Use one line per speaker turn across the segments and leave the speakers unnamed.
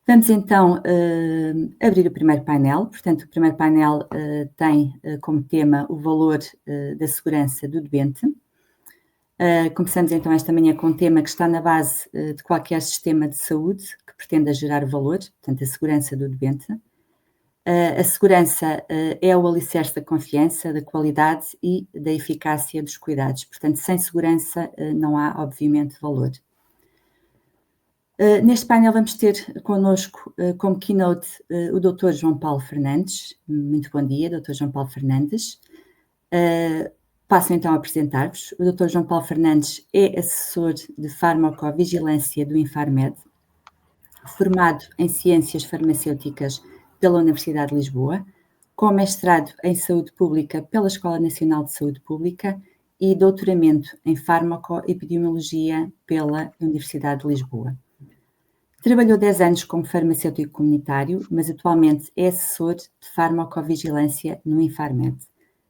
Vamos então abrir o primeiro painel. Portanto, o primeiro painel tem como tema o valor da segurança do doente. Começamos então esta manhã com um tema que está na base de qualquer sistema de saúde que pretenda gerar valor, portanto, a segurança do doente. A segurança é o alicerce da confiança, da qualidade e da eficácia dos cuidados. Portanto, sem segurança não há, obviamente, valor. Neste painel vamos ter connosco como keynote o Dr. João Paulo Fernandes. Muito bom dia, Dr. João Paulo Fernandes. Passo então a apresentar-vos. O Dr. João Paulo Fernandes é assessor de farmacovigilância do Infarmed, formado em Ciências Farmacêuticas pela Universidade de Lisboa, com mestrado em Saúde Pública pela Escola Nacional de Saúde Pública e doutoramento em Farmacoepidemiologia pela Universidade de Lisboa. Trabalhou 10 anos como farmacêutico comunitário, mas atualmente é assessor de farmacovigilância no Infarmed,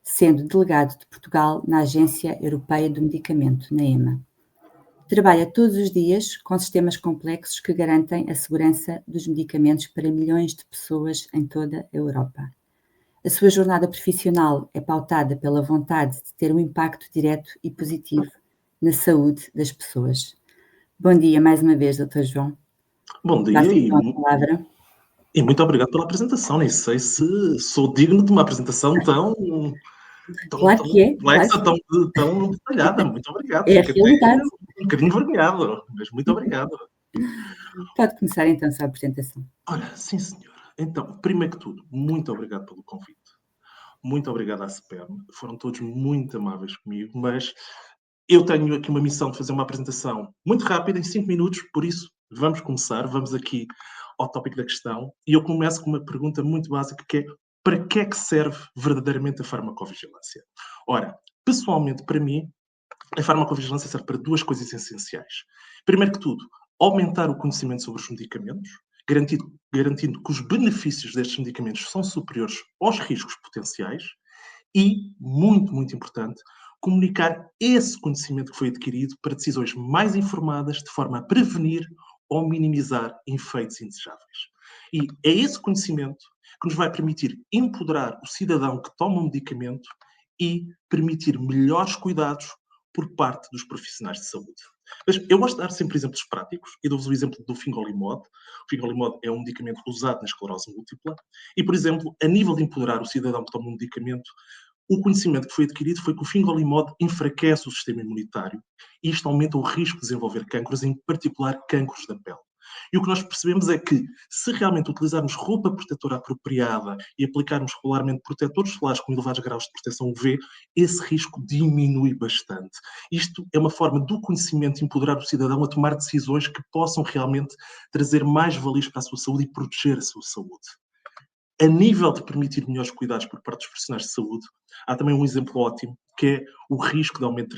sendo delegado de Portugal na Agência Europeia do Medicamento, na EMA. Trabalha todos os dias com sistemas complexos que garantem a segurança dos medicamentos para milhões de pessoas em toda a Europa. A sua jornada profissional é pautada pela vontade de ter um impacto direto e positivo na saúde das pessoas. Bom dia mais uma vez, Dr. João.
Bom dia
então a palavra.
E muito obrigado pela apresentação. Nem sei se sou digno de uma apresentação tão
Claro que é,
complexa,
claro.
tão detalhada. Muito obrigado.
É a
Fico até
realidade.
um bocadinho envergonhado, mas muito obrigado.
Pode começar então a sua apresentação.
Olha, sim senhora. Então, primeiro que tudo, muito obrigado pelo convite. Muito obrigado à SPERM. Foram todos muito amáveis comigo, mas eu tenho aqui uma missão de fazer uma apresentação muito rápida, em 5 minutos, por isso vamos começar, vamos aqui ao tópico da questão. E eu começo com uma pergunta muito básica, que é: para que é que serve verdadeiramente a farmacovigilância? Ora, pessoalmente, para mim, a farmacovigilância serve para duas coisas essenciais. Primeiro que tudo, aumentar o conhecimento sobre os medicamentos, garantindo que os benefícios destes medicamentos são superiores aos riscos potenciais. E, muito importante, comunicar esse conhecimento que foi adquirido para decisões mais informadas, de forma a prevenir ou minimizar efeitos indesejáveis. E é esse conhecimento que nos vai permitir empoderar o cidadão que toma um medicamento e permitir melhores cuidados por parte dos profissionais de saúde. Mas eu gosto de dar sempre exemplos práticos e dou-vos o exemplo do Fingolimod. O Fingolimod é um medicamento usado na esclerose múltipla e, por exemplo, a nível de empoderar o cidadão que toma um medicamento, o conhecimento que foi adquirido foi que o Fingolimod enfraquece o sistema imunitário e isto aumenta o risco de desenvolver cancros, em particular cancros da pele. E o que nós percebemos é que, se realmente utilizarmos roupa protetora apropriada e aplicarmos regularmente protetores solares com elevados graus de proteção UV, esse risco diminui bastante. Isto é uma forma do conhecimento empoderar o cidadão a tomar decisões que possam realmente trazer mais valias para a sua saúde e proteger a sua saúde. A nível de permitir melhores cuidados por parte dos profissionais de saúde, há também um exemplo ótimo, que é o risco de aumento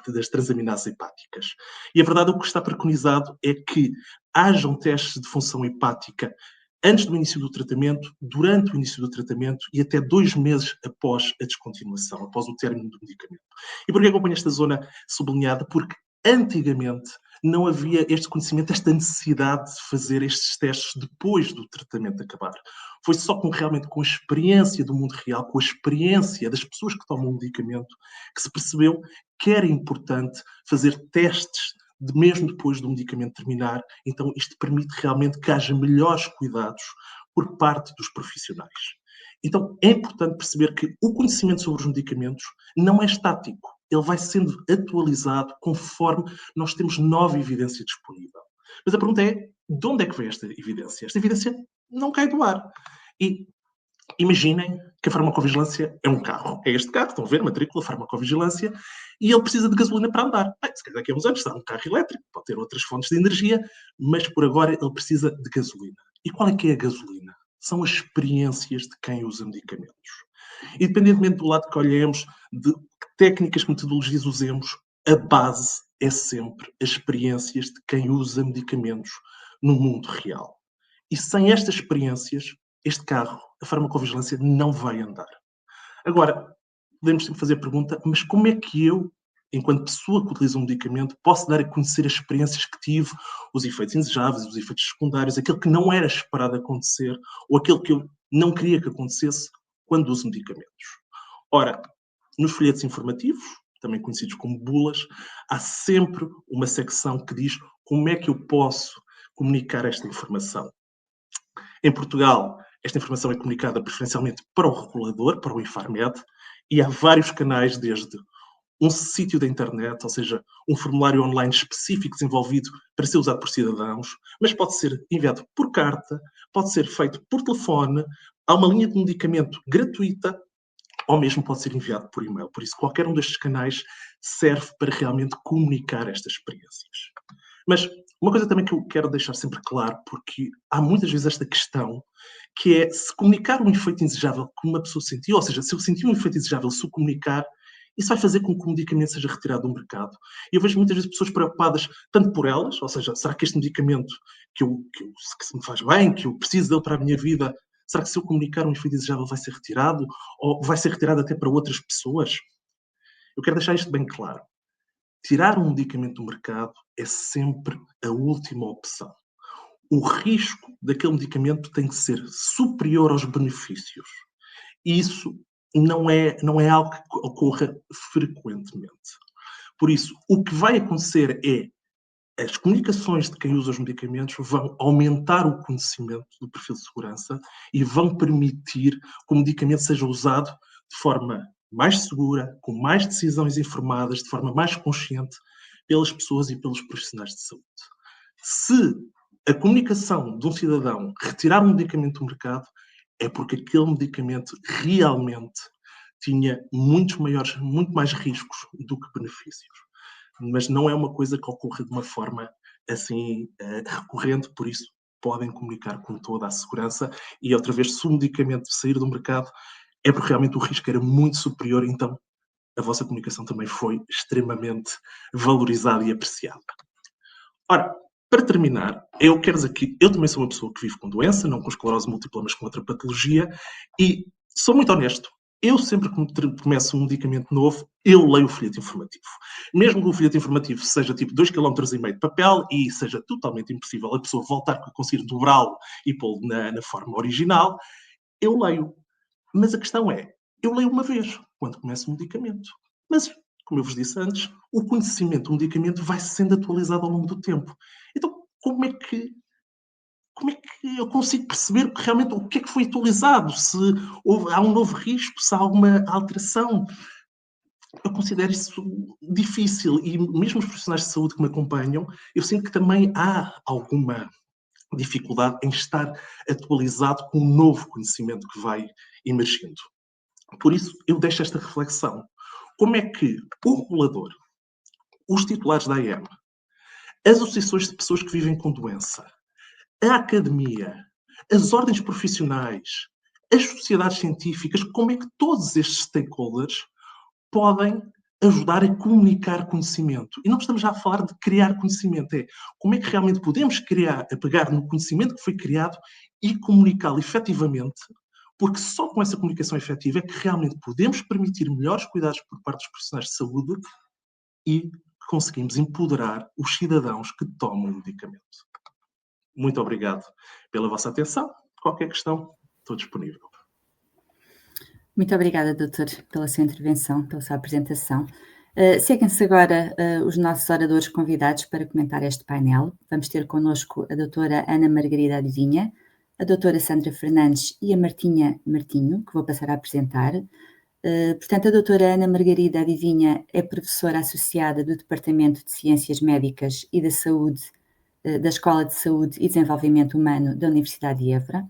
das transaminases hepáticas. E a verdade, o que está preconizado é que hajam testes de função hepática antes do início do tratamento, durante o início do tratamento e até 2 meses após a descontinuação, após o término do medicamento. E porquê é que eu ponho esta zona sublinhada? Porque antigamente não havia este conhecimento, esta necessidade de fazer estes testes depois do tratamento acabar. Foi só realmente com a experiência do mundo real, com a experiência das pessoas que tomam o medicamento, que se percebeu que era importante fazer testes mesmo depois do medicamento terminar. Então isto permite realmente que haja melhores cuidados por parte dos profissionais. Então é importante perceber que o conhecimento sobre os medicamentos não é estático. Ele vai sendo atualizado conforme nós temos nova evidência disponível. Mas a pergunta é: de onde é que vem esta evidência? Esta evidência não cai do ar. E imaginem que a farmacovigilância é um carro. É este carro, estão a ver, matrícula, farmacovigilância, e ele precisa de gasolina para andar. Bem, se calhar daqui a uns anos será um carro elétrico, pode ter outras fontes de energia, mas por agora ele precisa de gasolina. E qual é que é a gasolina? São as experiências de quem usa medicamentos. Independentemente do lado que olhemos, de que técnicas, metodologias usemos, a base é sempre as experiências de quem usa medicamentos no mundo real. E sem estas experiências, este carro, a farmacovigilância, não vai andar. Agora, podemos sempre fazer a pergunta: mas como é que eu enquanto pessoa que utiliza um medicamento, posso dar a conhecer as experiências que tive, os efeitos indesejáveis, os efeitos secundários, aquilo que não era esperado acontecer ou aquilo que eu não queria que acontecesse quando uso medicamentos. Ora, nos folhetos informativos, também conhecidos como bulas, há sempre uma secção que diz como é que eu posso comunicar esta informação. Em Portugal, esta informação é comunicada preferencialmente para o regulador, para o Infarmed, e há vários canais, desde um sítio da internet, ou seja, um formulário online específico desenvolvido para ser usado por cidadãos, mas pode ser enviado por carta, pode ser feito por telefone, há uma linha de medicamento gratuita, ou mesmo pode ser enviado por e-mail. Por isso, qualquer um destes canais serve para realmente comunicar estas experiências. Mas uma coisa também que eu quero deixar sempre claro, porque há muitas vezes esta questão, que é se comunicar um efeito indesejável que uma pessoa sentiu, ou seja, se eu senti um efeito indesejável, se o comunicar, isso vai fazer com que o medicamento seja retirado do mercado. E eu vejo muitas vezes pessoas preocupadas tanto por elas, ou seja, será que este medicamento que se me faz bem, que eu preciso dele para a minha vida, será que se eu comunicar um efeito indesejável vai ser retirado? Ou vai ser retirado até para outras pessoas? Eu quero deixar isto bem claro. Tirar um medicamento do mercado é sempre a última opção. O risco daquele medicamento tem que ser superior aos benefícios. E isso não é algo que ocorra frequentemente. Por isso, o que vai acontecer é as comunicações de quem usa os medicamentos vão aumentar o conhecimento do perfil de segurança e vão permitir que o medicamento seja usado de forma mais segura, com mais decisões informadas, de forma mais consciente pelas pessoas e pelos profissionais de saúde. Se a comunicação de um cidadão retirar um medicamento do mercado, é porque aquele medicamento realmente tinha muito mais riscos do que benefícios. Mas não é uma coisa que ocorre de uma forma assim recorrente, por isso podem comunicar com toda a segurança. E outra vez, se o medicamento sair do mercado, é porque realmente o risco era muito superior, então a vossa comunicação também foi extremamente valorizada e apreciada. Ora, para terminar, eu quero dizer que eu também sou uma pessoa que vive com doença, não com esclerose múltipla, mas com outra patologia, e sou muito honesto. Eu sempre que começo um medicamento novo, eu leio o folheto informativo. Mesmo que o folheto informativo seja tipo 2,5 km de papel e seja totalmente impossível a pessoa voltar a conseguir dobrá-lo e pô-lo na forma original, eu leio. Mas a questão é, eu leio uma vez, quando começo um medicamento. Mas, como eu vos disse antes, o conhecimento do medicamento vai sendo atualizado ao longo do tempo. Então, como é que eu consigo perceber realmente o que é que foi atualizado? Se há um novo risco, se há alguma alteração? Eu considero isso difícil e mesmo os profissionais de saúde que me acompanham, eu sinto que também há alguma dificuldade em estar atualizado com o novo conhecimento que vai emergindo. Por isso, eu deixo esta reflexão. Como é que o regulador, os titulares da AM, as associações de pessoas que vivem com doença, a academia, as ordens profissionais, as sociedades científicas, como é que todos estes stakeholders podem ajudar a comunicar conhecimento? E não estamos já a falar de criar conhecimento, é como é que realmente podemos pegar no conhecimento que foi criado e comunicá-lo efetivamente, porque só com essa comunicação efetiva é que realmente podemos permitir melhores cuidados por parte dos profissionais de saúde e conseguimos empoderar os cidadãos que tomam o medicamento. Muito obrigado pela vossa atenção. Qualquer questão, estou disponível.
Muito obrigada, doutor, pela sua intervenção, pela sua apresentação. Seguem-se agora os nossos oradores convidados para comentar este painel. Vamos ter connosco a doutora Ana Margarida Adivinha, a doutora Sandra Fernandes e a Martinha Martinho, que vou passar a apresentar. Portanto, a doutora Ana Margarida Adivinha é professora associada do Departamento de Ciências Médicas e da Saúde da Escola de Saúde e Desenvolvimento Humano da Universidade de Évora.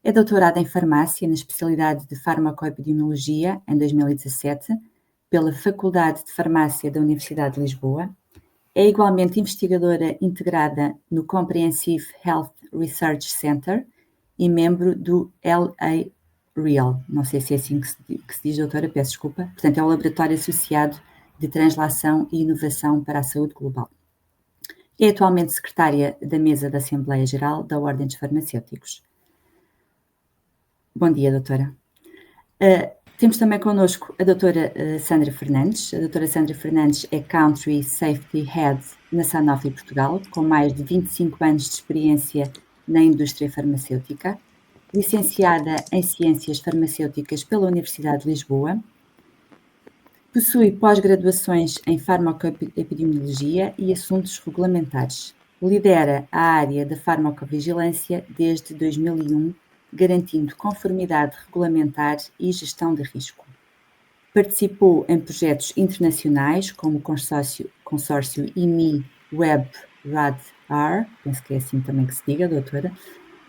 É doutorada em farmácia na especialidade de farmacoepidemiologia em 2017 pela Faculdade de Farmácia da Universidade de Lisboa. É igualmente investigadora integrada no Comprehensive Health Research Center e membro do LA Real. Não sei se é assim que se diz, doutora, peço desculpa. Portanto, é o Laboratório Associado de Translação e Inovação para a Saúde Global. É atualmente secretária da Mesa da Assembleia Geral da Ordem dos Farmacêuticos. Bom dia, doutora. Temos também connosco a doutora Sandra Fernandes. A doutora Sandra Fernandes é Country Safety Head na Sanofi Portugal, com mais de 25 anos de experiência na indústria farmacêutica, licenciada em Ciências Farmacêuticas pela Universidade de Lisboa, possui pós-graduações em Farmacoepidemiologia e Assuntos Regulamentares. Lidera a área da farmacovigilância desde 2001, garantindo conformidade regulamentar e gestão de risco. Participou em projetos internacionais como o consórcio IMI Web RAD-R, penso que é assim também que se diga, doutora,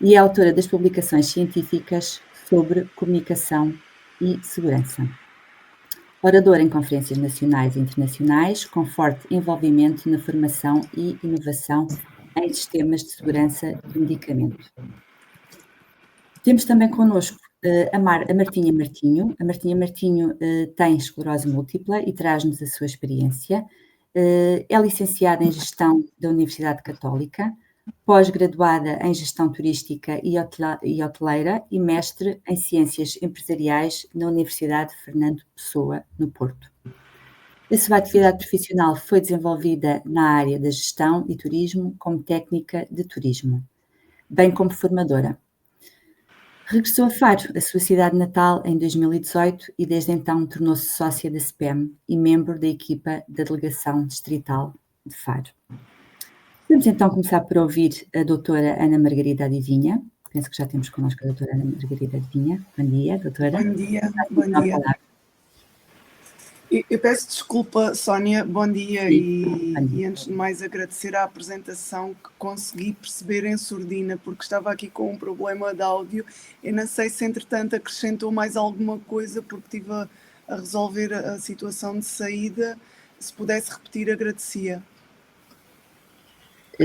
e é autora das publicações científicas sobre comunicação e segurança. Oradora em conferências nacionais e internacionais, com forte envolvimento na formação e inovação em sistemas de segurança de medicamento. Temos também connosco a Martinha Martinho. A Martinha Martinho tem esclerose múltipla e traz-nos a sua experiência. É licenciada em Gestão da Universidade Católica, pós-graduada em Gestão Turística e Hoteleira e mestre em Ciências Empresariais na Universidade Fernando Pessoa, no Porto. A sua atividade profissional foi desenvolvida na área da gestão e turismo como técnica de turismo, bem como formadora. Regressou a Faro, a sua cidade natal, em 2018 e desde então tornou-se sócia da SPEM e membro da equipa da Delegação Distrital de Faro. Vamos então começar por ouvir a doutora Ana Margarida Adivinha. Penso que já temos connosco a doutora Ana Margarida Adivinha. Bom dia, doutora.
Bom dia, bom dia. Eu peço desculpa, Sónia, bom dia, e antes de mais agradecer a apresentação que consegui perceber em surdina, porque estava aqui com um problema de áudio. Eu não sei se entretanto acrescentou mais alguma coisa, porque estive a resolver a situação de saída. Se pudesse repetir, agradecia.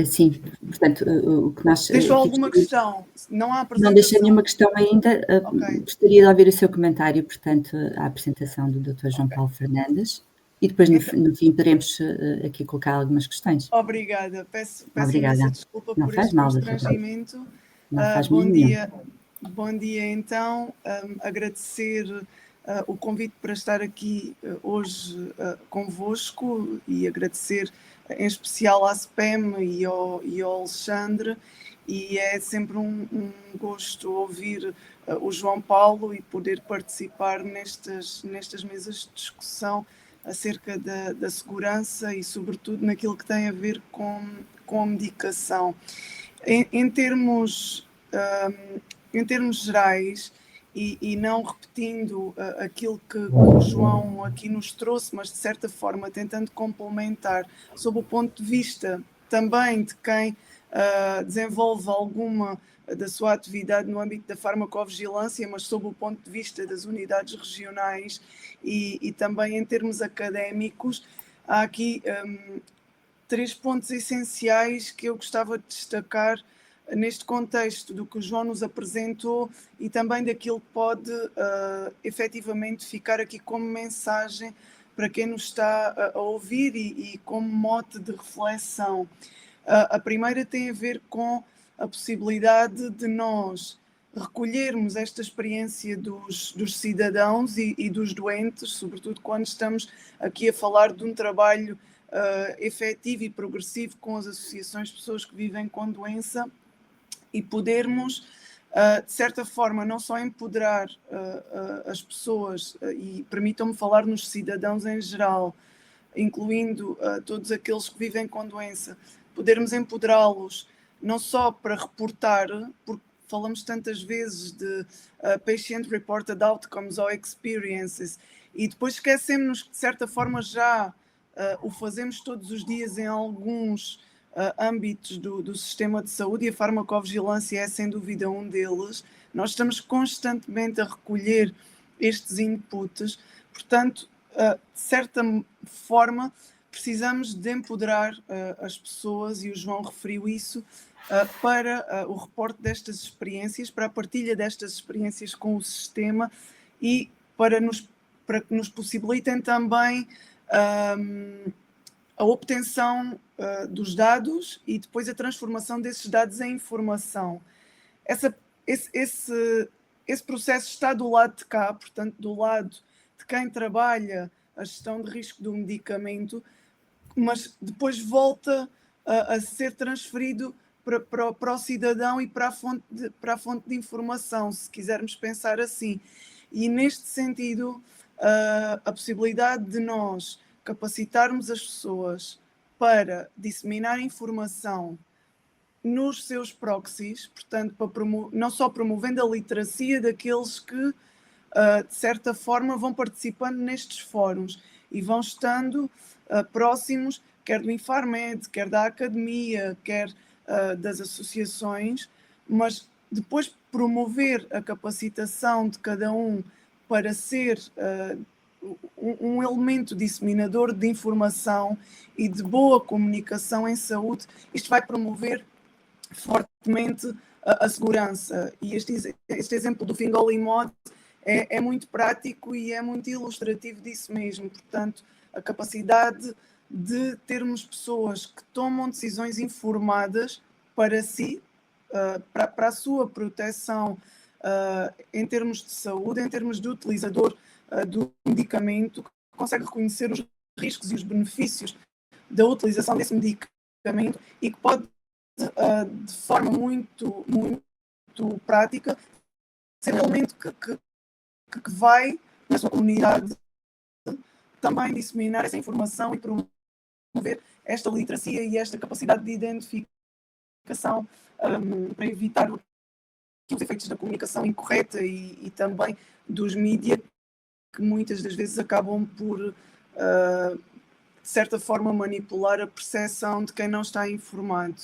Sim, portanto, o que nós...
Deixou alguma questão? Não há apresentação?
Não deixei nenhuma questão ainda.
Okay.
Gostaria de ouvir o seu comentário, portanto, à apresentação do Dr. João Paulo Fernandes, e depois, no fim, poderemos aqui colocar algumas questões.
Obrigada. Peço
Obrigada.
Desculpa por este constrangimento.
Não faz mal nenhum.
Bom dia, então. Agradecer o convite para estar aqui hoje convosco e agradecer em especial à SPEM e ao Alexandre, e é sempre um gosto ouvir o João Paulo e poder participar nestas mesas de discussão acerca da segurança e sobretudo naquilo que tem a ver com a medicação. Em termos gerais, e não repetindo aquilo que o João aqui nos trouxe, mas de certa forma tentando complementar sob o ponto de vista também de quem desenvolve alguma da sua atividade no âmbito da farmacovigilância, mas sob o ponto de vista das unidades regionais e também em termos académicos, há aqui 3 pontos essenciais que eu gostava de destacar neste contexto do que o João nos apresentou e também daquilo que pode efetivamente ficar aqui como mensagem para quem nos está a ouvir e como mote de reflexão. A primeira tem a ver com a possibilidade de nós recolhermos esta experiência dos cidadãos e dos doentes, sobretudo quando estamos aqui a falar de um trabalho efetivo e progressivo com as associações de pessoas que vivem com doença, e podermos, de certa forma, não só empoderar as pessoas, e permitam-me falar nos cidadãos em geral, incluindo todos aqueles que vivem com doença, podermos empoderá-los não só para reportar, porque falamos tantas vezes de patient reported outcomes ou experiences, e depois esquecemos que, de certa forma, já o fazemos todos os dias em alguns âmbitos do sistema de saúde, e a farmacovigilância é sem dúvida um deles. Nós estamos constantemente a recolher estes inputs, portanto, de certa forma, precisamos de empoderar as pessoas, e o João referiu isso, para o reporte destas experiências, para a partilha destas experiências com o sistema e para que nos possibilitem também a obtenção dos dados e depois a transformação desses dados em informação. esse processo está do lado de cá, portanto, do lado de quem trabalha a gestão de risco do medicamento, mas depois volta a ser transferido para o cidadão e para a fonte de informação, se quisermos pensar assim. E neste sentido, a possibilidade de nós capacitarmos as pessoas para disseminar informação nos seus proxies, portanto, não só promovendo a literacia daqueles que, de certa forma, vão participando nestes fóruns e vão estando próximos, quer do Infarmed, quer da academia, quer das associações, mas depois promover a capacitação de cada um para ser um elemento disseminador de informação e de boa comunicação em saúde. Isto vai promover fortemente a segurança. E este exemplo do Fingolimod é muito prático e é muito ilustrativo disso mesmo. Portanto, a capacidade de termos pessoas que tomam decisões informadas para si, para a sua proteção em termos de saúde, em termos de utilizador do medicamento, que consegue reconhecer os riscos e os benefícios da utilização desse medicamento e que pode, de forma muito, muito prática, ser um elemento que vai, na sua comunidade, também disseminar essa informação e promover esta literacia e esta capacidade de identificação para evitar os efeitos da comunicação incorreta e também dos mídias, que muitas das vezes acabam por, de certa forma, manipular a percepção de quem não está informado.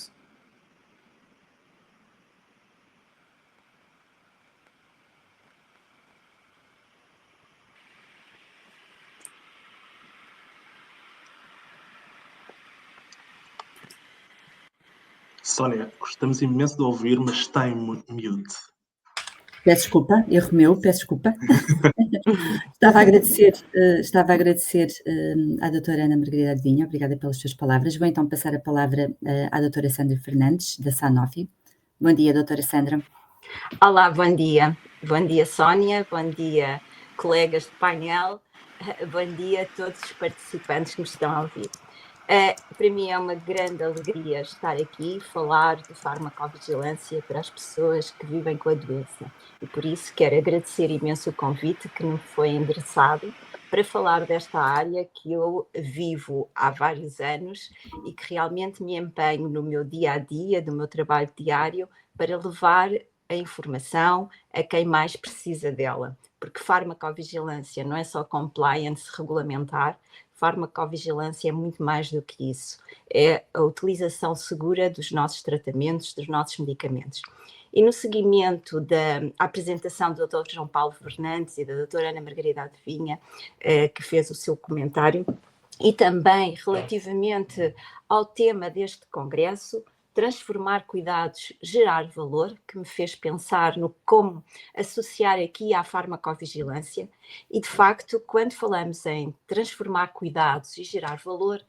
Sónia, gostamos imenso de ouvir, mas está em mute.
Peço desculpa, erro meu, peço desculpa. Estava a agradecer à doutora Ana Margarida Adivinha, obrigada pelas suas palavras. Vou então passar a palavra à doutora Sandra Fernandes, da Sanofi. Bom dia, doutora Sandra.
Olá, bom dia. Bom dia, Sónia. Bom dia, colegas de painel. Bom dia a todos os participantes que nos estão a ouvir. Para mim é uma grande alegria estar aqui e falar de farmacovigilância para as pessoas que vivem com a doença. E por isso quero agradecer imenso o convite que me foi endereçado para falar desta área que eu vivo há vários anos e que realmente me empenho no meu dia-a-dia, no meu trabalho diário, para levar a informação a quem mais precisa dela. Porque farmacovigilância não é só compliance regulamentar, farmacovigilância é muito mais do que isso. É a utilização segura dos nossos tratamentos, dos nossos medicamentos. E no seguimento da apresentação do Dr. João Paulo Fernandes e da doutora Ana Margarida Adivinha, que fez o seu comentário, e também relativamente ao tema deste congresso, transformar cuidados, gerar valor, que me fez pensar no como associar aqui à farmacovigilância. E, de facto, quando falamos em transformar cuidados e gerar valor,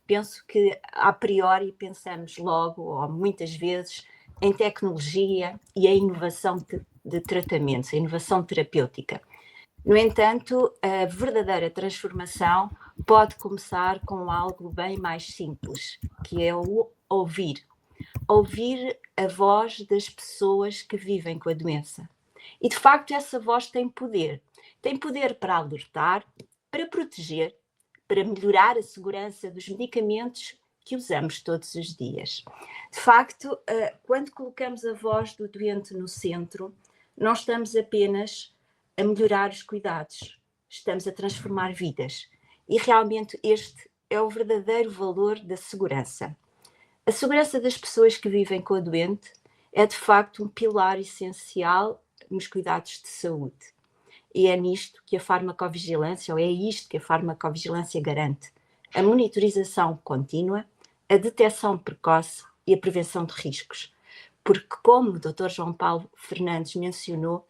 penso que, a priori, pensamos logo, ou muitas vezes, em tecnologia e a inovação de tratamentos, a inovação terapêutica. No entanto, a verdadeira transformação pode começar com algo bem mais simples, que é o ouvir. Ouvir a voz das pessoas que vivem com a doença. E, de facto, essa voz tem poder. Tem poder para alertar, para proteger, para melhorar a segurança dos medicamentos que usamos todos os dias. De facto, quando colocamos a voz do doente no centro, não estamos apenas a melhorar os cuidados, estamos a transformar vidas. E realmente este é o verdadeiro valor da segurança. A segurança das pessoas que vivem com a doente é, de facto, um pilar essencial nos cuidados de saúde. E é nisto que a farmacovigilância, ou é isto que a farmacovigilância garante: a monitorização contínua, a detecção precoce e a prevenção de riscos. Porque, como o Dr. João Paulo Fernandes mencionou,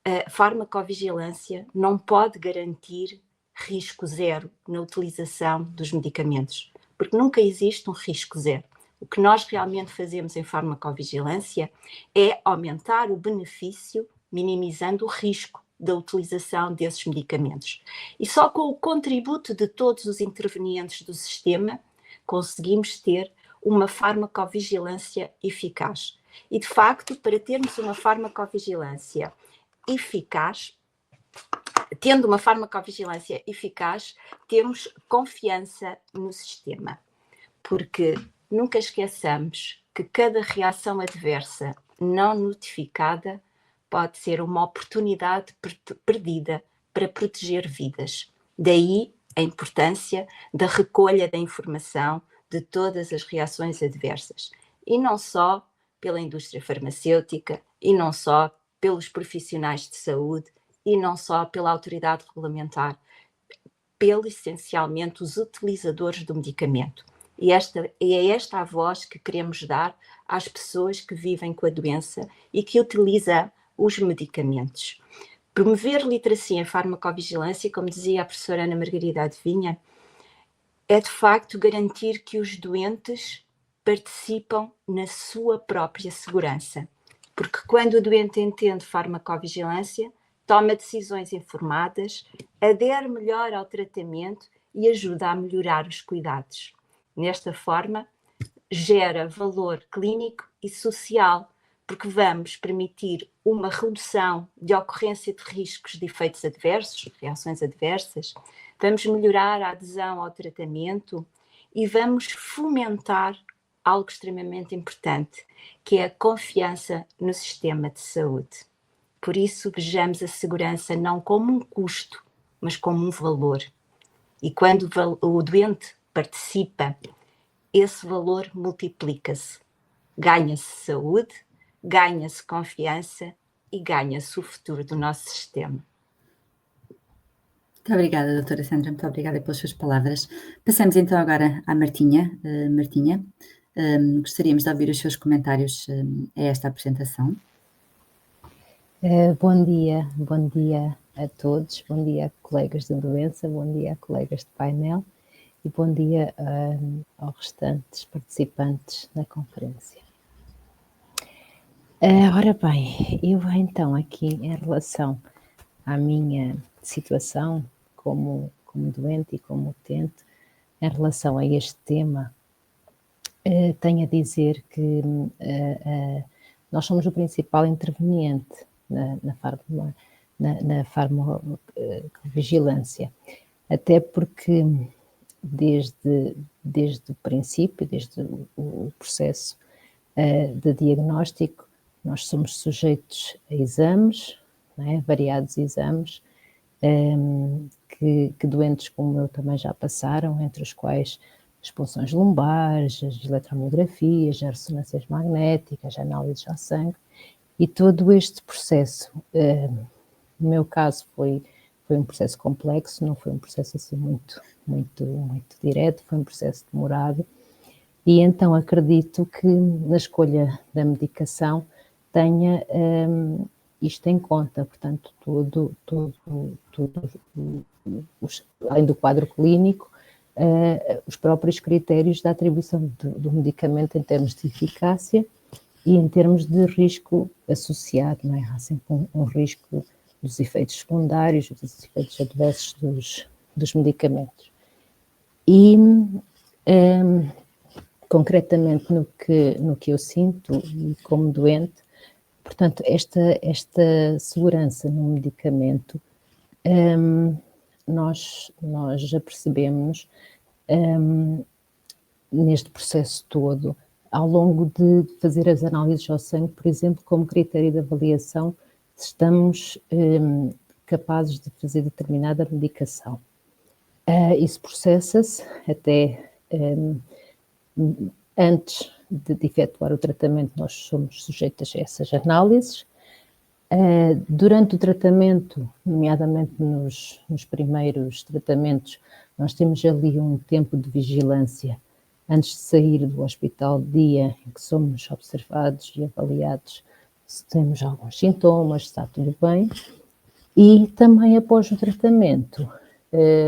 a farmacovigilância não pode garantir risco zero na utilização dos medicamentos, porque nunca existe um risco zero. O que nós realmente fazemos em farmacovigilância é aumentar o benefício minimizando o risco da utilização desses medicamentos. E só com o contributo de todos os intervenientes do sistema conseguimos ter uma farmacovigilância eficaz. E, de facto, para termos uma farmacovigilância eficaz, tendo uma farmacovigilância eficaz, temos confiança no sistema. Porque nunca esqueçamos que cada reação adversa não notificada pode ser uma oportunidade perdida para proteger vidas. Daí a importância da recolha da informação de todas as reações adversas. E não só pela indústria farmacêutica, e não só pelos profissionais de saúde, e não só pela autoridade regulamentar, essencialmente os utilizadores do medicamento. E é esta a voz que queremos dar às pessoas que vivem com a doença e que utilizam os medicamentos. Promover literacia em farmacovigilância, como dizia a professora Ana Margarida Adivinha, é de facto garantir que os doentes participam na sua própria segurança. Porque quando o doente entende farmacovigilância, toma decisões informadas, adere melhor ao tratamento e ajuda a melhorar os cuidados. Nesta forma, gera valor clínico e social, porque vamos permitir uma redução de ocorrência de riscos de efeitos adversos, reações adversas, vamos melhorar a adesão ao tratamento e vamos fomentar algo extremamente importante, que é a confiança no sistema de saúde. Por isso, vejamos a segurança não como um custo, mas como um valor. E quando o doente participa, esse valor multiplica-se. Ganha-se saúde, ganha-se confiança e ganha-se o futuro do nosso sistema.
Muito obrigada, doutora Sandra, muito obrigada pelas suas palavras. Passamos então agora à Martinha. Martinha, gostaríamos de ouvir os seus comentários a esta apresentação.
Bom dia a todos, bom dia a colegas de doença, bom dia a colegas de painel e bom dia aos restantes participantes na conferência. Ora bem, eu então aqui em relação à minha situação como doente e como utente, em relação a este tema, tenho a dizer que nós somos o principal interveniente na farmacovigilância, até porque desde o princípio, desde o processo de diagnóstico, nós somos sujeitos a exames, não é? Variados exames, que doentes como eu também já passaram, entre os quais as punções lombares, as eletromografias, as ressonâncias magnéticas, a análise ao sangue, e todo este processo, no meu caso foi um processo complexo, não foi um processo assim muito direto, foi um processo demorado, e então acredito que na escolha da medicação tenha isto em conta, portanto, além do quadro clínico, os próprios critérios da atribuição do medicamento em termos de eficácia e em termos de risco associado, não é? Há sempre um risco dos efeitos secundários, dos efeitos adversos dos medicamentos. E, concretamente, no que eu sinto e como doente, portanto, esta segurança no medicamento, nós já percebemos neste processo todo, ao longo de fazer as análises ao sangue, por exemplo, como critério de avaliação, se estamos capazes de fazer determinada medicação. Isso processa-se até antes de efetuar o tratamento, nós somos sujeitos a essas análises. Durante o tratamento, nomeadamente nos primeiros tratamentos, nós temos ali um tempo de vigilância antes de sair do hospital, dia em que somos observados e avaliados se temos alguns sintomas, se está tudo bem. E também após o tratamento,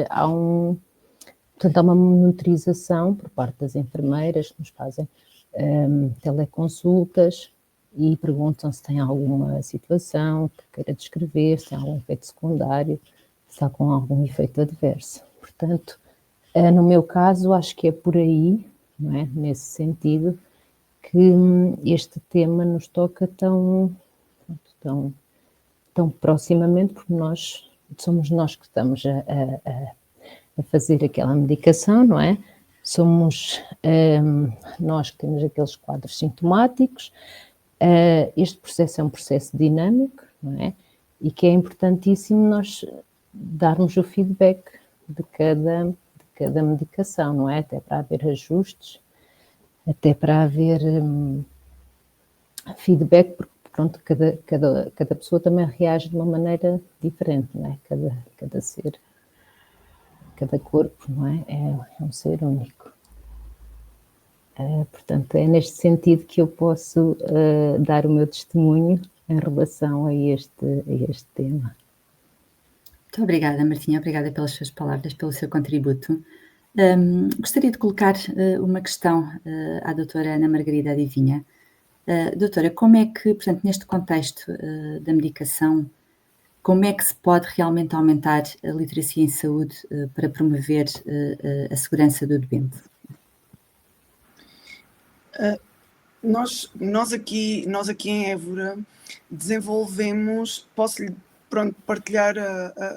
há uma monitorização por parte das enfermeiras que nos fazem teleconsultas e perguntam se tem alguma situação que queira descrever, se tem algum efeito secundário, se está com algum efeito adverso. Portanto, no meu caso, acho que é por aí, não é? Nesse sentido, que este tema nos toca tão proximamente, porque somos nós que estamos a fazer aquela medicação, não é? Somos nós que temos aqueles quadros sintomáticos. Este processo é um processo dinâmico, não é? E que é importantíssimo nós darmos o feedback de cada medicação, não é? Até para haver ajustes, até para haver feedback, porque pronto, cada pessoa também reage de uma maneira diferente, não é? Cada ser, cada corpo, não é? É um ser único. Portanto, é neste sentido que eu posso dar o meu testemunho em relação a este tema.
Muito obrigada, Martinha, obrigada pelas suas palavras, pelo seu contributo. Gostaria de colocar uma questão à doutora Ana Margarida Adivinha. Doutora, como é que, portanto, neste contexto da medicação, como é que se pode realmente aumentar a literacia em saúde para promover a segurança do doente?
Nós aqui em Évora desenvolvemos, posso-lhe partilhar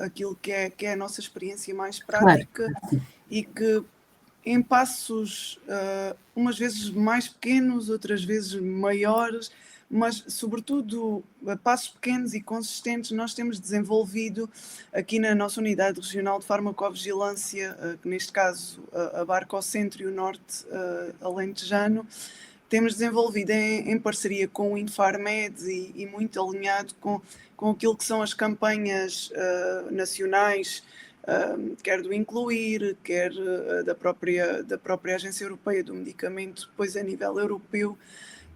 aquilo que é a nossa experiência mais prática,
Claro.
E que em passos umas vezes mais pequenos, outras vezes maiores, mas sobretudo a passos pequenos e consistentes, nós temos desenvolvido aqui na nossa unidade regional de farmacovigilância, que neste caso abarca o centro e o norte alentejano. Temos desenvolvido em parceria com o Infarmed e muito alinhado com aquilo que são as campanhas nacionais, quer do Incluir, quer da própria Agência Europeia do Medicamento, depois a nível europeu.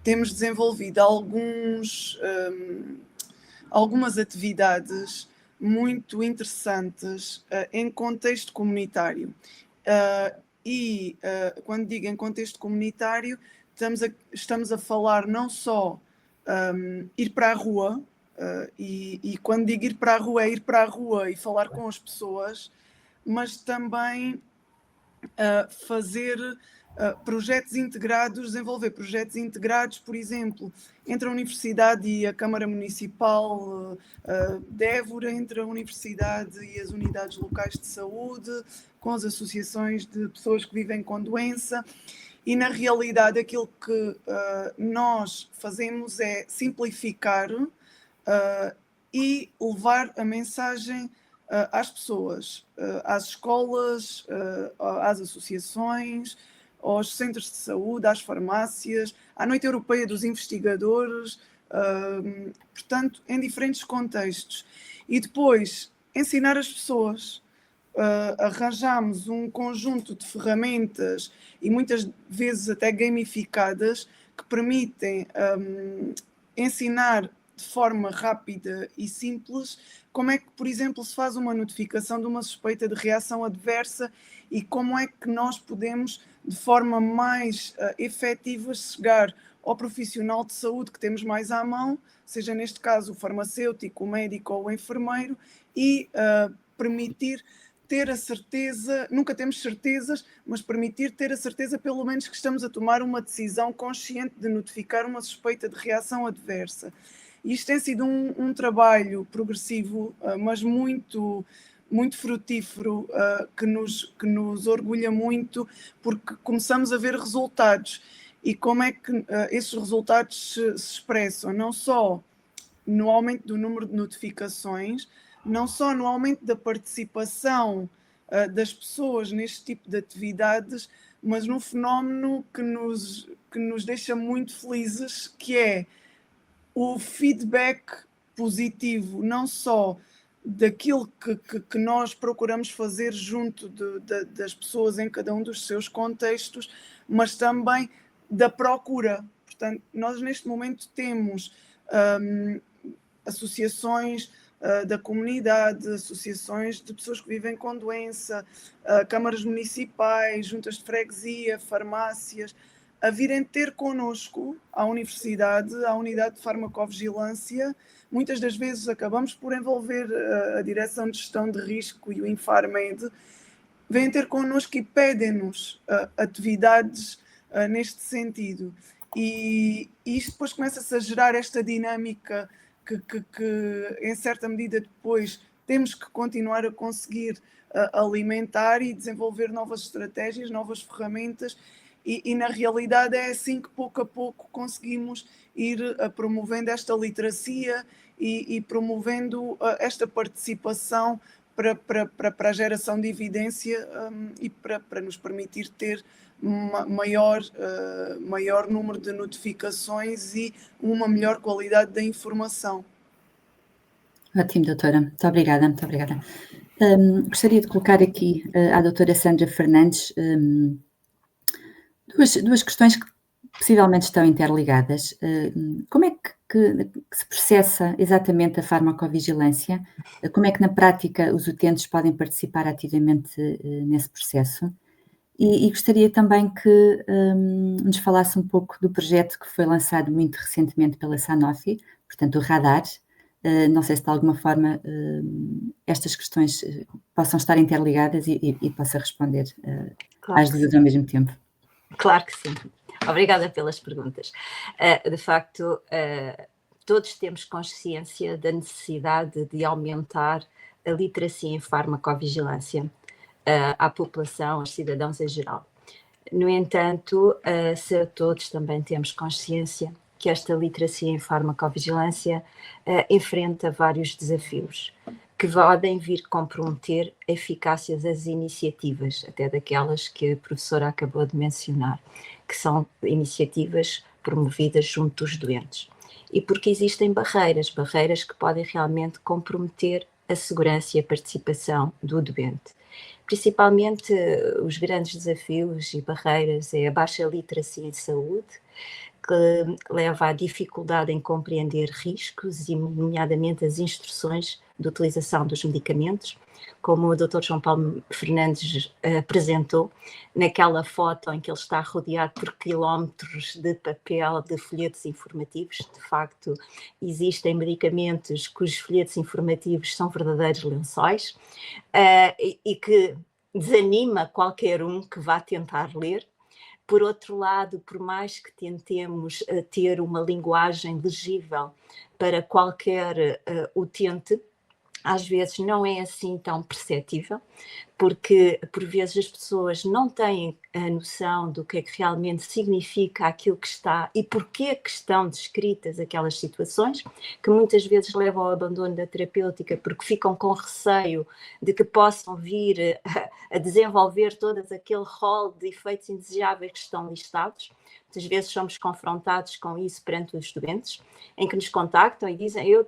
Temos desenvolvido algumas atividades muito interessantes em contexto comunitário. Quando digo em contexto comunitário, estamos a falar não só ir para a rua, e quando digo ir para a rua, é ir para a rua e falar com as pessoas, mas também fazer projetos integrados, desenvolver projetos integrados, por exemplo, entre a Universidade e a Câmara Municipal de Évora, entre a Universidade e as unidades locais de saúde, com as associações de pessoas que vivem com doença. E, na realidade, aquilo que nós fazemos é simplificar e levar a mensagem às pessoas, às escolas, às associações, aos centros de saúde, às farmácias, à Noite Europeia dos Investigadores, portanto, em diferentes contextos. E depois, ensinar as pessoas. Arranjamos um conjunto de ferramentas e muitas vezes até gamificadas que permitem ensinar de forma rápida e simples como é que, por exemplo, se faz uma notificação de uma suspeita de reação adversa e como é que nós podemos, de forma mais efetiva, chegar ao profissional de saúde que temos mais à mão, seja neste caso o farmacêutico, o médico ou o enfermeiro, e permitir ter a certeza, nunca temos certezas, mas permitir ter a certeza pelo menos que estamos a tomar uma decisão consciente de notificar uma suspeita de reação adversa. Isto tem sido um trabalho progressivo, mas muito, muito frutífero, que nos orgulha muito, porque começamos a ver resultados. E como é que esses resultados se expressam? Não só no aumento do número de notificações, não só no aumento da participação das pessoas neste tipo de atividades, mas num fenómeno que nos deixa muito felizes, que é o feedback positivo, não só daquilo que nós procuramos fazer junto das pessoas em cada um dos seus contextos, mas também da procura. Portanto, nós neste momento temos associações da comunidade, associações de pessoas que vivem com doença, câmaras municipais, juntas de freguesia, farmácias, a virem ter connosco à universidade, à unidade de farmacovigilância. Muitas das vezes acabamos por envolver a Direção de Gestão de Risco e o Infarmed, vêm ter connosco e pedem-nos atividades neste sentido. E isto depois começa-se a gerar esta dinâmica que, em certa medida, depois temos que continuar a conseguir alimentar e desenvolver novas estratégias, novas ferramentas, e na realidade é assim que pouco a pouco conseguimos ir promovendo esta literacia e promovendo esta participação para a geração de evidência e para nos permitir ter maior número de notificações e uma melhor qualidade da informação.
Ótimo, doutora. Muito obrigada, muito obrigada. Gostaria de colocar aqui à doutora Sandra Fernandes duas questões que possivelmente estão interligadas. Como é que se processa exatamente a farmacovigilância? Como é que na prática os utentes podem participar ativamente nesse processo? E gostaria também que nos falasse um pouco do projeto que foi lançado muito recentemente pela Sanofi, portanto o Radar. Não sei se de alguma forma estas questões possam estar interligadas e possa responder às duas ao mesmo tempo.
Claro que sim. Obrigada pelas perguntas. De facto, todos temos consciência da necessidade de aumentar a literacia em farmacovigilância à população, aos cidadãos em geral. No entanto, todos também temos consciência que esta literacia em farmacovigilância enfrenta vários desafios que podem vir comprometer a eficácia das iniciativas, até daquelas que a professora acabou de mencionar, que são iniciativas promovidas junto dos doentes. E porque existem barreiras que podem realmente comprometer a segurança e a participação do doente. Principalmente os grandes desafios e barreiras é a baixa literacia em saúde, que leva à dificuldade em compreender riscos e, nomeadamente, as instruções de utilização dos medicamentos, como o Dr. João Paulo Fernandes apresentou, naquela foto em que ele está rodeado por quilómetros de papel, de folhetos informativos. De facto, existem medicamentos cujos folhetos informativos são verdadeiros lençóis e que desanima qualquer um que vá tentar ler. Por outro lado, por mais que tentemos ter uma linguagem legível para qualquer utente, às vezes não é assim tão perceptível, porque por vezes as pessoas não têm a noção do que é que realmente significa aquilo que está e porquê que estão descritas aquelas situações, que muitas vezes levam ao abandono da terapêutica porque ficam com receio de que possam vir a desenvolver todo aquele rol de efeitos indesejáveis que estão listados. Muitas vezes somos confrontados com isso perante os doentes, em que nos contactam e dizem: eu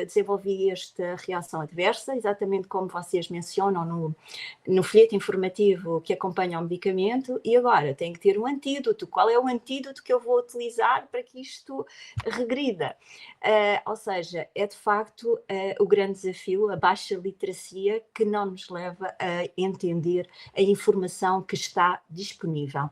desenvolvi esta reação adversa, exatamente como vocês mencionam no folheto informativo que acompanha o medicamento, e agora tenho que ter um antídoto. Qual é o antídoto que eu vou utilizar para que isto regrida? Ou seja, é de facto o grande desafio, a baixa literacia, que não nos leva a entender a informação que está disponível.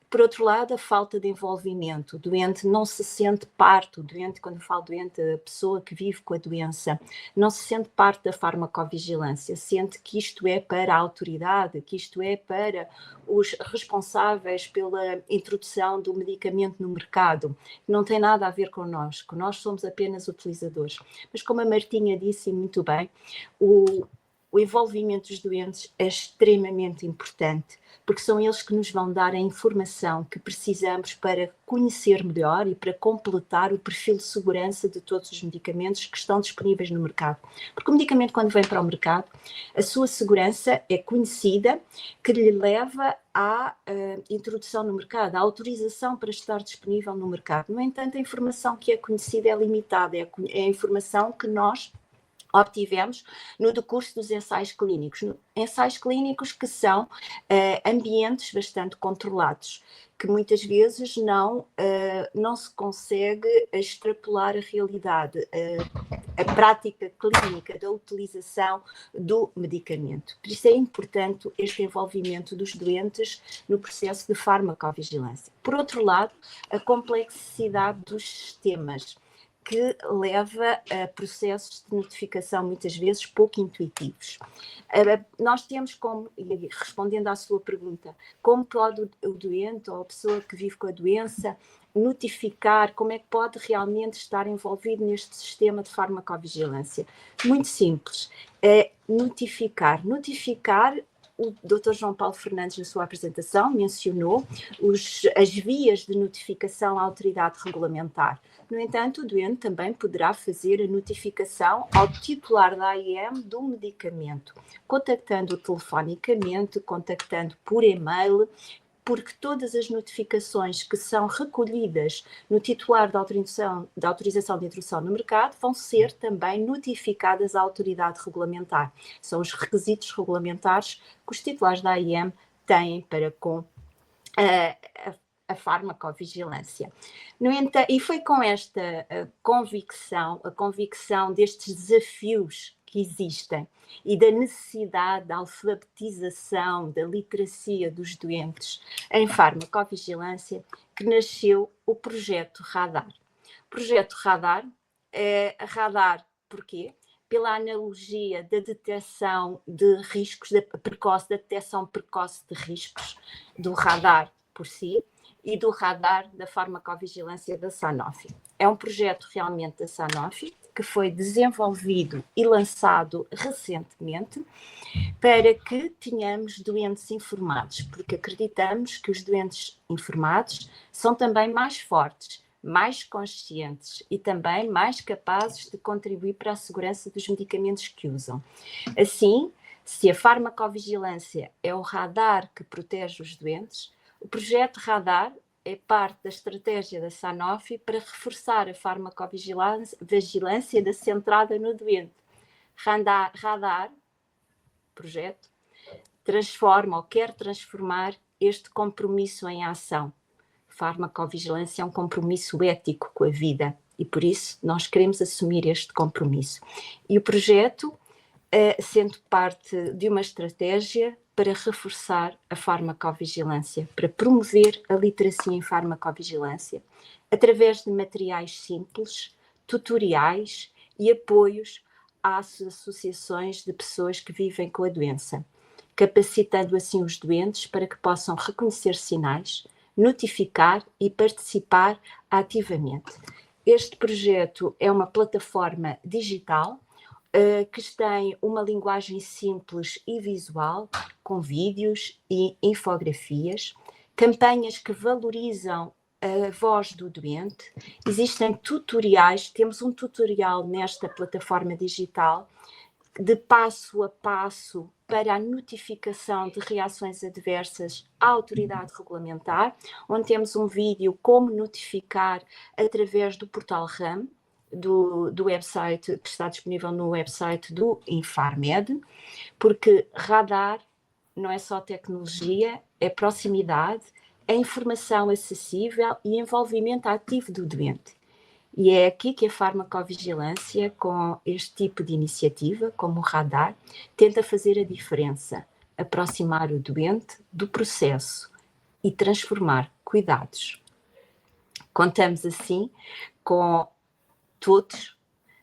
Por outro lado, a falta de envolvimento. O doente não se sente parte, o doente, quando falo doente, a pessoa que vive com a doença, não se sente parte da farmacovigilância, sente que isto é para a autoridade, que isto é para os responsáveis pela introdução do medicamento no mercado, que não tem nada a ver connosco, nós somos apenas utilizadores. Mas como a Martinha disse muito bem, o envolvimento dos doentes é extremamente importante, porque são eles que nos vão dar a informação que precisamos para conhecer melhor e para completar o perfil de segurança de todos os medicamentos que estão disponíveis no mercado. Porque o medicamento, quando vem para o mercado, a sua segurança é conhecida, que lhe leva à introdução no mercado, à autorização para estar disponível no mercado. No entanto, a informação que é conhecida é limitada, é a informação que nós obtivemos no decurso dos ensaios clínicos. Ensaios clínicos que são ambientes bastante controlados, que muitas vezes não se consegue extrapolar a realidade, a prática clínica da utilização do medicamento. Por isso é importante este envolvimento dos doentes no processo de farmacovigilância. Por outro lado, a complexidade dos sistemas, que leva a processos de notificação muitas vezes pouco intuitivos. Nós temos como, e respondendo à sua pergunta, como pode o doente ou a pessoa que vive com a doença notificar, como é que pode realmente estar envolvido neste sistema de farmacovigilância? Muito simples, é notificar. O Dr. João Paulo Fernandes, na sua apresentação, mencionou as vias de notificação à autoridade regulamentar. No entanto, o doente também poderá fazer a notificação ao titular da AIM do medicamento, contactando telefonicamente, contactando por e-mail, porque todas as notificações que são recolhidas no titular da autorização de introdução no mercado vão ser também notificadas à autoridade regulamentar. São os requisitos regulamentares que os titulares da AIM têm para com a farmacovigilância. No entanto, e foi com esta a convicção destes desafios que existem e da necessidade da alfabetização, da literacia dos doentes em farmacovigilância, que nasceu o projeto Radar. O projeto Radar porquê? Pela analogia da detecção de riscos, da detecção precoce de riscos do radar por si e do radar da farmacovigilância da Sanofi. É um projeto realmente da Sanofi, que foi desenvolvido e lançado recentemente para que tenhamos doentes informados, porque acreditamos que os doentes informados são também mais fortes, mais conscientes e também mais capazes de contribuir para a segurança dos medicamentos que usam. Assim, se a farmacovigilância é o radar que protege os doentes, o projeto Radar é parte da estratégia da Sanofi para reforçar a farmacovigilância centrada no doente. Radar, projeto, transforma ou quer transformar este compromisso em ação. Farmacovigilância é um compromisso ético com a vida e por isso nós queremos assumir este compromisso. E o projeto, sendo parte de uma estratégia para reforçar a farmacovigilância, para promover a literacia em farmacovigilância, através de materiais simples, tutoriais e apoios às associações de pessoas que vivem com a doença, capacitando assim os doentes para que possam reconhecer sinais, notificar e participar ativamente. Este projeto é uma plataforma digital que tem uma linguagem simples e visual, com vídeos e infografias, campanhas que valorizam a voz do doente. Existem tutoriais, temos um tutorial nesta plataforma digital de passo a passo para a notificação de reações adversas à autoridade regulamentar, onde temos um vídeo como notificar através do portal RAM, do website, que está disponível no website do Infarmed, porque radar não é só tecnologia, é proximidade, é informação acessível e envolvimento ativo do doente. E é aqui que a farmacovigilância, com este tipo de iniciativa, como o radar, tenta fazer a diferença, aproximar o doente do processo e transformar cuidados. Contamos assim com todos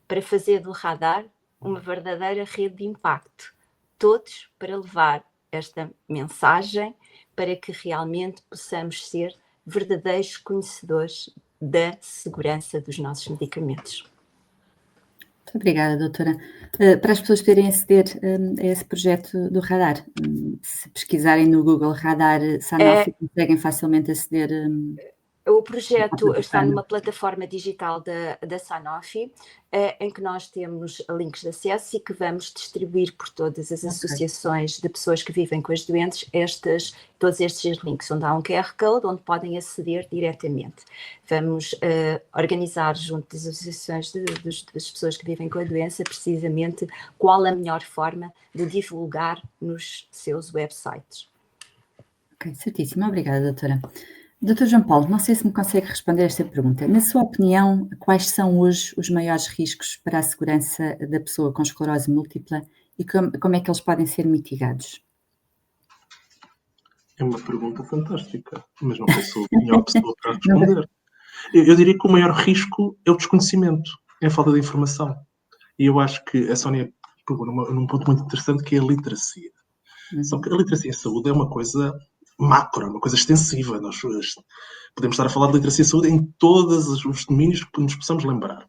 para fazer do radar uma verdadeira rede de impacto, todos para levar esta mensagem para que realmente possamos ser verdadeiros conhecedores da segurança dos nossos medicamentos.
Muito obrigada, doutora. Para as pessoas poderem aceder a esse projeto do radar, se pesquisarem no Google Radar Sanofi, conseguem facilmente aceder?
O projeto está numa plataforma digital da Sanofi, em que nós temos links de acesso e que vamos distribuir por todas as associações de pessoas que vivem com as doentes todos estes links, onde há um QR Code onde podem aceder diretamente. Vamos organizar junto das associações das pessoas que vivem com a doença precisamente qual a melhor forma de divulgar nos seus websites.
Ok, certíssimo. Obrigada, doutora. Doutor João Paulo, não sei se me consegue responder esta pergunta. Na sua opinião, quais são hoje os maiores riscos para a segurança da pessoa com esclerose múltipla e como é que eles podem ser mitigados?
É uma pergunta fantástica, mas não sei se sou a melhor pessoa para responder. Eu diria que o maior risco é o desconhecimento, é a falta de informação. E eu acho que a Sónia pegou num ponto muito interessante, que é a literacia. Só que a literacia em saúde é uma coisa macro, uma coisa extensiva. Nós podemos estar a falar de literacia em saúde em todos os domínios que nos possamos lembrar.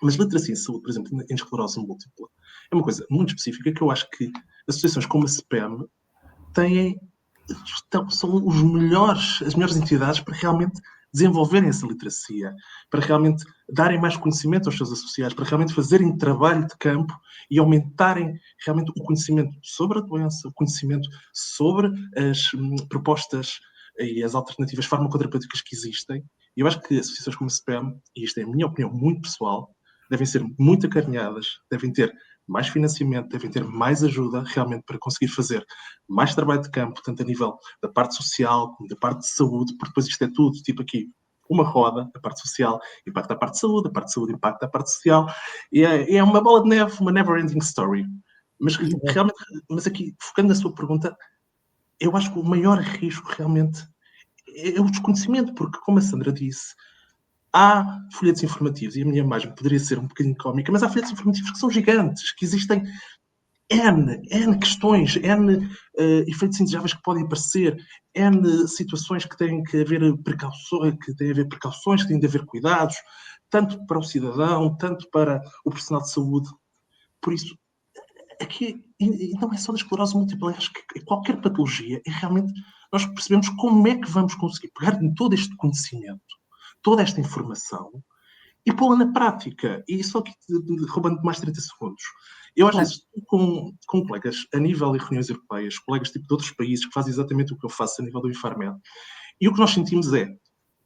Mas literacia em saúde, por exemplo, em esclerose múltipla, é uma coisa muito específica que eu acho que associações como a CPEM são as melhores entidades para realmente desenvolverem essa literacia, para realmente darem mais conhecimento aos seus associados, para realmente fazerem trabalho de campo e aumentarem realmente o conhecimento sobre a doença, o conhecimento sobre as propostas e as alternativas farmacoterapêuticas que existem. E eu acho que associações como a CPEM, e isto é a minha opinião muito pessoal, devem ser muito acarinhadas, devem ter mais financiamento, devem ter mais ajuda realmente para conseguir fazer mais trabalho de campo, tanto a nível da parte social como da parte de saúde, porque depois isto é tudo, tipo aqui, uma roda, a parte social impacta a parte de saúde impacta a parte social, e é uma bola de neve, uma never-ending story. Mas realmente, aqui, focando na sua pergunta, eu acho que o maior risco realmente é o desconhecimento, porque, como a Sandra disse, há folhetos informativos, e a minha imagem poderia ser um bocadinho cómica, mas há folhetos informativos que são gigantes, que existem N questões, N efeitos indesejáveis que podem aparecer, N situações que têm que haver precauções, que têm de haver cuidados, tanto para o cidadão, tanto para o profissional de saúde. Por isso, aqui, e não é só da esclerose múltipla, acho que qualquer patologia, é realmente nós percebemos como é que vamos conseguir pegar em todo este conhecimento, toda esta informação, e pô-la na prática. E só aqui, roubando mais 30 segundos. Eu, às vezes, estou com colegas a nível de reuniões europeias, colegas tipo de outros países que fazem exatamente o que eu faço a nível do Infarmed. E o que nós sentimos é,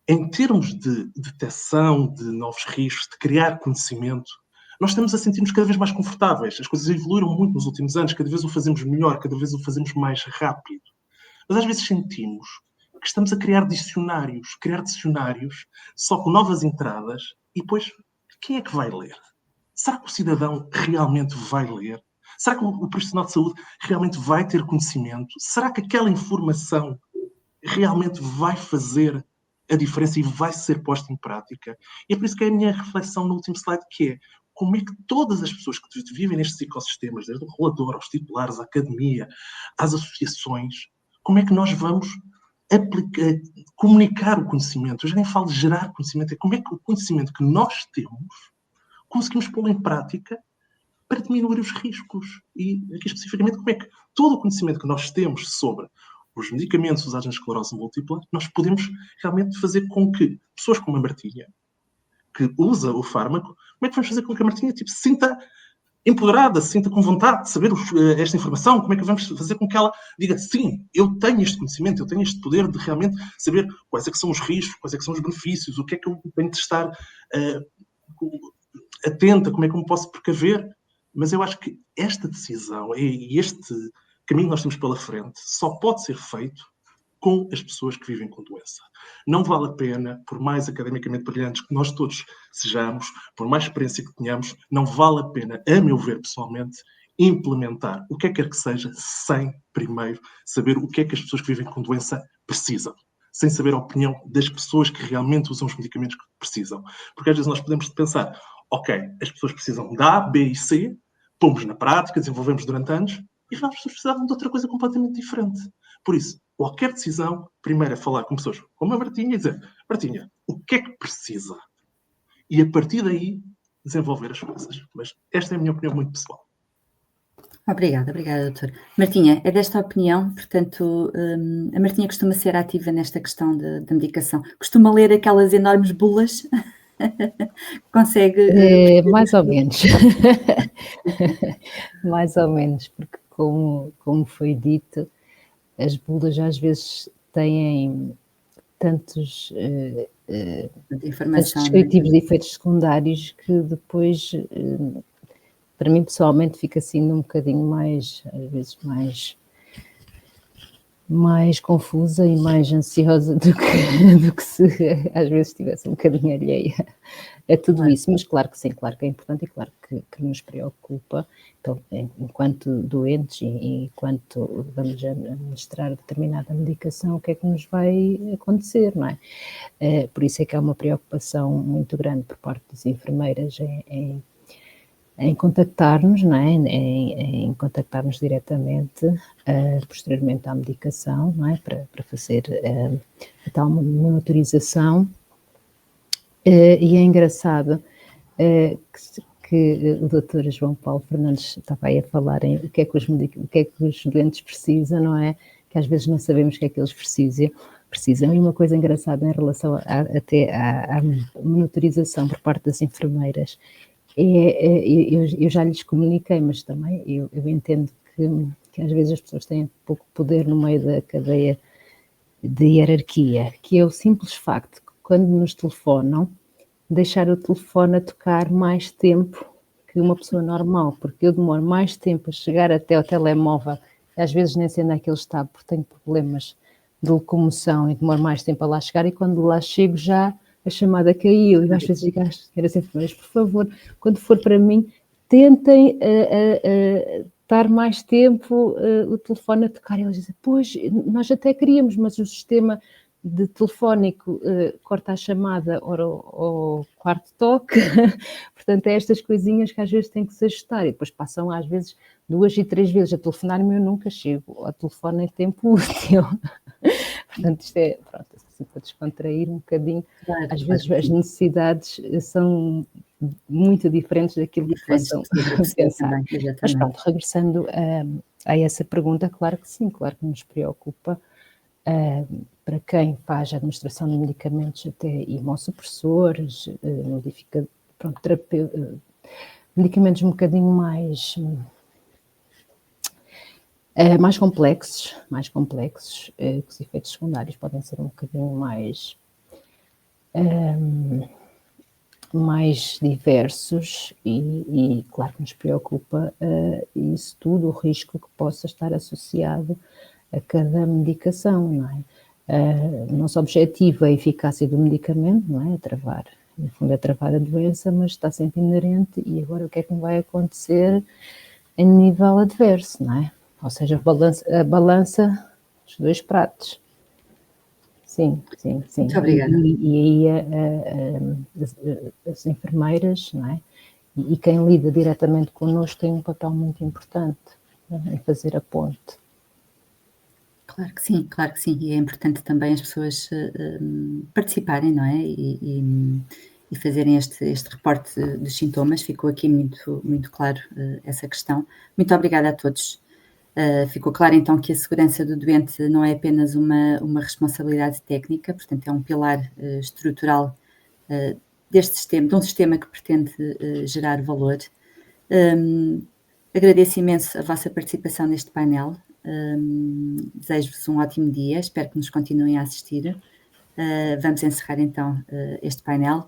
em termos de detecção de novos riscos, de criar conhecimento, nós estamos a sentir-nos cada vez mais confortáveis. As coisas evoluíram muito nos últimos anos, cada vez o fazemos melhor, cada vez o fazemos mais rápido. Mas às vezes sentimos que estamos a criar dicionários só com novas entradas, e depois, quem é que vai ler? Será que o cidadão realmente vai ler? Será que o profissional de saúde realmente vai ter conhecimento? Será que aquela informação realmente vai fazer a diferença e vai ser posta em prática? E é por isso que é a minha reflexão no último slide, que é como é que todas as pessoas que vivem nestes ecossistemas, desde o regulador, aos titulares, à academia, às associações, como é que nós vamos comunicar o conhecimento? Eu já nem falo de gerar conhecimento, é como é que o conhecimento que nós temos conseguimos pô-lo em prática para diminuir os riscos. E aqui especificamente, como é que todo o conhecimento que nós temos sobre os medicamentos usados na esclerose múltipla, nós podemos realmente fazer com que pessoas como a Martinha, que usa o fármaco, como é que vamos fazer com que a Martinha se sinta empoderada, se sinta com vontade de saber esta informação? Como é que vamos fazer com que ela diga, sim, eu tenho este conhecimento, eu tenho este poder de realmente saber quais é que são os riscos, quais é que são os benefícios, o que é que eu tenho de estar atenta, como é que eu me posso precaver? Mas eu acho que esta decisão e este caminho que nós temos pela frente só pode ser feito com as pessoas que vivem com doença. Não vale a pena, por mais academicamente brilhantes que nós todos sejamos, por mais experiência que tenhamos, não vale a pena, a meu ver pessoalmente, implementar o que quer que seja sem primeiro saber o que é que as pessoas que vivem com doença precisam. Sem saber a opinião das pessoas que realmente usam os medicamentos que precisam. Porque às vezes nós podemos pensar, ok, as pessoas precisam de A, B e C, pomos na prática, desenvolvemos durante anos, e as pessoas precisavam de outra coisa completamente diferente. Por isso, qualquer decisão, primeiro é falar com pessoas como a Martinha e dizer, Martinha, o que é que precisa? E a partir daí, desenvolver as coisas. Mas esta é a minha opinião muito pessoal.
Obrigada, doutor. Martinha, é desta opinião, portanto, a Martinha costuma ser ativa nesta questão da medicação. Costuma ler aquelas enormes bulas? Consegue...
Mais ou menos. Mais ou menos, porque como foi dito, as bulas às vezes têm tantos descritivos de efeitos secundários que depois, para mim pessoalmente, fica assim um bocadinho mais, às vezes mais confusa e mais ansiosa do que se às vezes estivesse um bocadinho alheia a tudo isso, mas claro que sim, claro que é importante e claro que nos preocupa, então, enquanto doentes e enquanto vamos administrar determinada medicação, o que é que nos vai acontecer, não é? Por isso é que há uma preocupação muito grande por parte das enfermeiras em contactar-nos, não é? Em contactar-nos diretamente, posteriormente à medicação, não é? Para fazer a tal monitorização. E é engraçado que o Dr. João Paulo Fernandes estava aí a falar em o que é que os doentes precisam, não é? Que às vezes não sabemos o que é que eles precisam. E uma coisa engraçada em relação até à monitorização por parte das enfermeiras, eu já lhes comuniquei, mas também eu entendo que às vezes as pessoas têm pouco poder no meio da cadeia de hierarquia, que é o simples facto de que quando nos telefonam, deixar o telefone a tocar mais tempo que uma pessoa normal, porque eu demoro mais tempo a chegar até ao telemóvel, às vezes nem sei onde é que ele está, porque tenho problemas de locomoção e demoro mais tempo a lá chegar, e quando lá chego já a chamada caiu, e às vezes digo às enfermeiras, por favor, quando for para mim, tentem estar mais tempo o telefone a tocar. E eles dizem, pois, nós até queríamos, mas o sistema de telefónico corta a chamada ao quarto toque, portanto é estas coisinhas que às vezes têm que se ajustar, e depois passam às vezes 2 e 3 vezes a telefonar-me e eu nunca chego ao telefone em tempo útil. Portanto, isto é, pronto, assim, para descontrair um bocadinho, claro, às vezes as necessidades são muito diferentes daquilo que possam pensar. Mas pronto, regressando a essa pergunta, claro que sim, claro que nos preocupa, para quem faz a administração de medicamentos, até imunossupressores, medicamentos um bocadinho mais complexos, que os efeitos secundários podem ser um bocadinho mais diversos e claro que nos preocupa isso tudo, o risco que possa estar associado a cada medicação, não é? O nosso objetivo é a eficácia do medicamento, não é? No fundo é travar a doença, mas está sempre inerente, e agora o que é que vai acontecer em nível adverso, não é? Ou seja, a balança dos dois pratos. Sim.
Muito obrigada.
E aí as enfermeiras, não é? E quem lida diretamente connosco tem um papel muito importante, não é? Em fazer a ponte.
Claro que sim, e é importante também as pessoas participarem, não é? E fazerem este reporte dos sintomas. Ficou aqui muito claro essa questão. Muito obrigada a todos. Ficou claro então que a segurança do doente não é apenas uma responsabilidade técnica, portanto é um pilar estrutural deste sistema, de um sistema que pretende gerar valor. Agradeço imenso a vossa participação neste painel. Desejo-vos um ótimo dia, espero que nos continuem a assistir. Vamos encerrar então este painel